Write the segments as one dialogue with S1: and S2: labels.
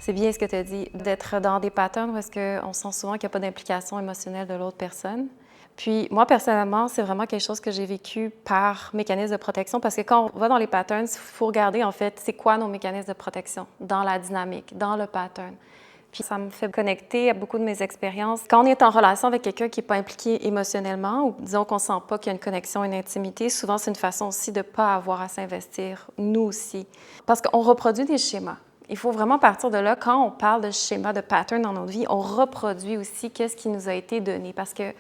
S1: C'est bien ce que tu as dit, d'être dans des patterns parce qu'on sent souvent qu'il n'y a pas d'implication émotionnelle de l'autre personne. Puis moi, personnellement, c'est vraiment quelque chose que j'ai vécu par mécanisme de protection parce que quand on va dans les patterns, il faut regarder en fait c'est quoi nos mécanismes de protection dans la dynamique, dans le pattern. Puis ça me fait connecter à beaucoup de mes expériences. Quand on est en relation avec quelqu'un qui n'est pas impliqué émotionnellement ou disons qu'on ne sent pas qu'il y a une connexion, une intimité, souvent c'est une façon aussi de ne pas avoir à s'investir, nous aussi. Parce qu'on reproduit des schémas. Il faut vraiment partir de là. Quand on parle de schéma, de pattern dans notre vie, on reproduit aussi qu'est-ce qui nous a été donné. Parce que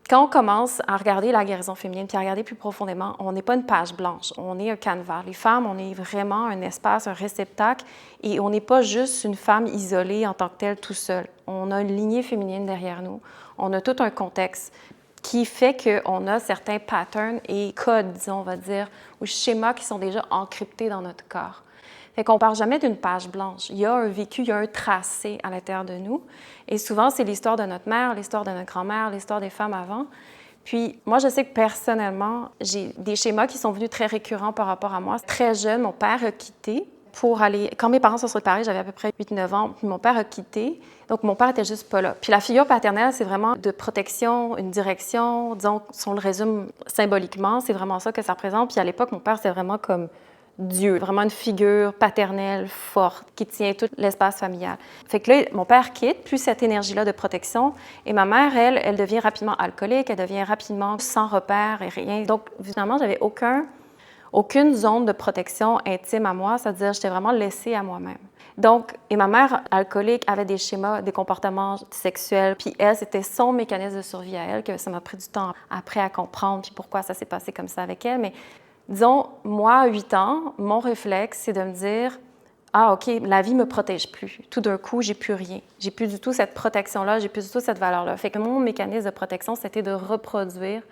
S1: quand on commence à regarder la guérison féminine, puis à regarder plus profondément, on n'est pas une page blanche, on est un canevas. Les femmes, on est vraiment un espace, un réceptacle, et on n'est pas juste une femme isolée en tant que telle, tout seul. On a une lignée féminine derrière nous, on a tout un contexte qui fait qu'on a certains patterns et codes, disons, on va dire, ou schémas qui sont déjà encryptés dans notre corps. Fait qu'on ne parle jamais d'une page blanche. Il y a un vécu, il y a un tracé à l'intérieur de nous. Et souvent, c'est l'histoire de notre mère, l'histoire de notre grand-mère, l'histoire des femmes avant. Puis moi, je sais que personnellement, j'ai des schémas qui sont venus très récurrents par rapport à moi. Très jeune, mon père a quitté pour aller... Quand mes parents se sont séparés, j'avais à peu près 8-9 ans, puis mon père a quitté. Donc, mon père était juste pas là. Puis la figure paternelle, c'est vraiment de protection, une direction. Disons, si on le résume symboliquement, c'est vraiment ça que ça représente. Puis à l'époque, mon père, c'était vraiment comme Dieu, vraiment une figure paternelle forte qui tient tout l'espace familial. Fait que là, mon père quitte, plus cette énergie-là de protection, et ma mère, elle devient rapidement alcoolique, elle devient rapidement sans repère et rien. Donc, finalement, j'avais aucune zone de protection intime à moi, c'est-à-dire j'étais vraiment laissée à moi-même. Donc, et ma mère, alcoolique, avait des schémas, des comportements sexuels, puis elle, c'était son mécanisme de survie à elle, que ça m'a pris du temps après à comprendre, puis pourquoi ça s'est passé comme ça avec elle, mais disons, moi, à 8 ans, mon réflexe, c'est de me dire « Ah, OK, la vie ne me protège plus. Tout d'un coup, j'ai plus rien. J'ai plus du tout cette protection-là, j'ai plus du tout cette valeur-là. » Fait que mon mécanisme de protection, c'était de reproduire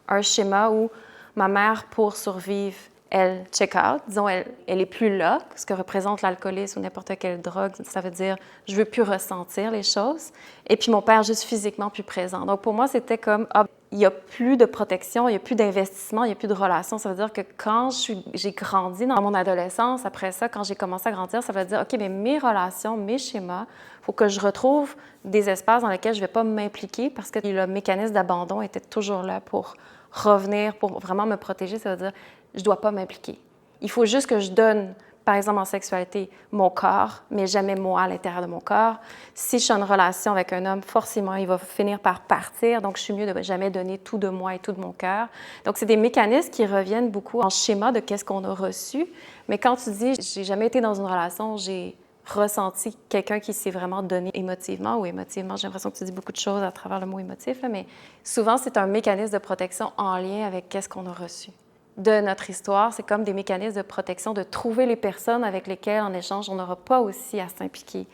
S1: un schéma où ma mère, pour survivre, elle check out. Disons, elle est plus là, ce que représente l'alcoolisme ou n'importe quelle drogue. Ça veut dire « je veux plus ressentir les choses ». Et puis mon père, juste physiquement plus présent. Donc pour moi, c'était comme « Ah, il n'y a plus de protection, il n'y a plus d'investissement, il n'y a plus de relation. » Ça veut dire que quand j'ai grandi dans mon adolescence, après ça, quand j'ai commencé à grandir, ça veut dire « OK, mais mes relations, mes schémas, il faut que je retrouve des espaces dans lesquels je ne vais pas m'impliquer parce que le mécanisme d'abandon était toujours là pour revenir, pour vraiment me protéger. » Ça veut dire je ne dois pas m'impliquer. Il faut juste que je donne, par exemple en sexualité, mon corps, mais jamais moi à l'intérieur de mon corps. Si je suis en relation avec un homme, forcément, il va finir par partir. Donc, je suis mieux de jamais donner tout de moi et tout de mon cœur. Donc, c'est des mécanismes qui reviennent beaucoup en schéma de qu'est-ce qu'on a reçu. Mais quand tu dis, j'ai jamais été dans une relation, j'ai ressenti quelqu'un qui s'est vraiment donné émotivement ou émotivement. J'ai l'impression que tu dis beaucoup de choses à travers le mot émotif, là, mais souvent, c'est un mécanisme de protection en lien avec qu'est-ce qu'on a reçu de notre histoire. C'est comme des mécanismes de protection, de trouver les personnes avec lesquelles, en échange, on n'aura pas aussi à s'impliquer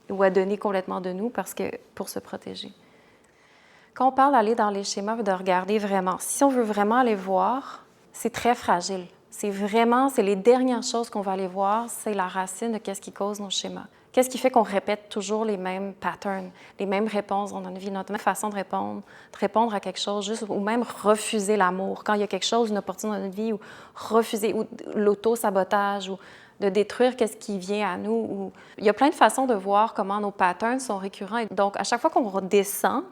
S1: ou à donner complètement de nous pour se protéger. Quand on parle d'aller dans les schémas, de regarder vraiment, si on veut vraiment aller voir, c'est très fragile. C'est les dernières choses qu'on va aller voir, c'est la racine de qu'est-ce qui cause nos schémas. Qu'est-ce qui fait qu'on répète toujours les mêmes patterns, les mêmes réponses dans notre vie, notre même façon de répondre à quelque chose, juste, ou même refuser l'amour. Quand il y a quelque chose, une opportunité dans notre vie, ou refuser, ou l'auto-sabotage, ou de détruire qu'est-ce qui vient à nous. Ou... Il y a plein de façons de voir comment nos patterns sont récurrents. Et donc, à chaque fois qu'on redescend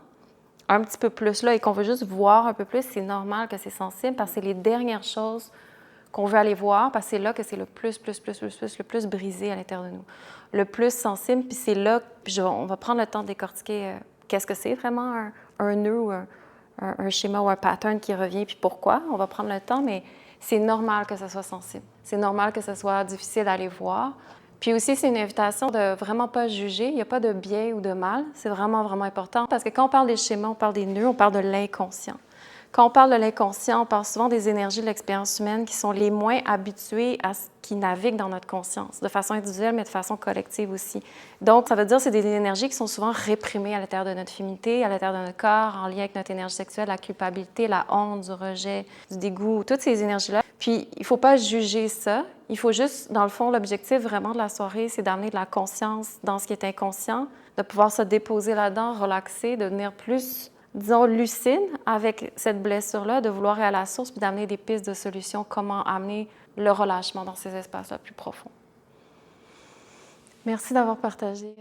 S1: un petit peu plus là et qu'on veut juste voir un peu plus, c'est normal que c'est sensible parce que c'est les dernières choses qu'on veut aller voir, parce que c'est là que c'est le plus brisé à l'intérieur de nous, le plus sensible, puis c'est là, on va prendre le temps de décortiquer qu'est-ce que c'est vraiment un nœud ou un schéma ou un pattern qui revient, puis pourquoi, on va prendre le temps, mais c'est normal que ça soit sensible, c'est normal que ça soit difficile d'aller voir. Puis aussi, c'est une invitation de vraiment pas juger, il n'y a pas de bien ou de mal, c'est vraiment, vraiment important, parce que quand on parle des schémas, on parle des nœuds, on parle de l'inconscient. Quand on parle de l'inconscient, on parle souvent des énergies de l'expérience humaine qui sont les moins habituées à ce qui navigue dans notre conscience, de façon individuelle, mais de façon collective aussi. Donc, ça veut dire que c'est des énergies qui sont souvent réprimées à l'intérieur de notre féminité, à l'intérieur de notre corps, en lien avec notre énergie sexuelle, la culpabilité, la honte, du rejet, du dégoût, toutes ces énergies-là. Puis, il ne faut pas juger ça. Il faut juste, dans le fond, l'objectif vraiment de la soirée, c'est d'amener de la conscience dans ce qui est inconscient, de pouvoir se déposer là-dedans, relaxer, de devenir plus, disons, lucide avec cette blessure-là, de vouloir aller à la source puis d'amener des pistes de solutions, comment amener le relâchement dans ces espaces-là plus profonds. Merci d'avoir partagé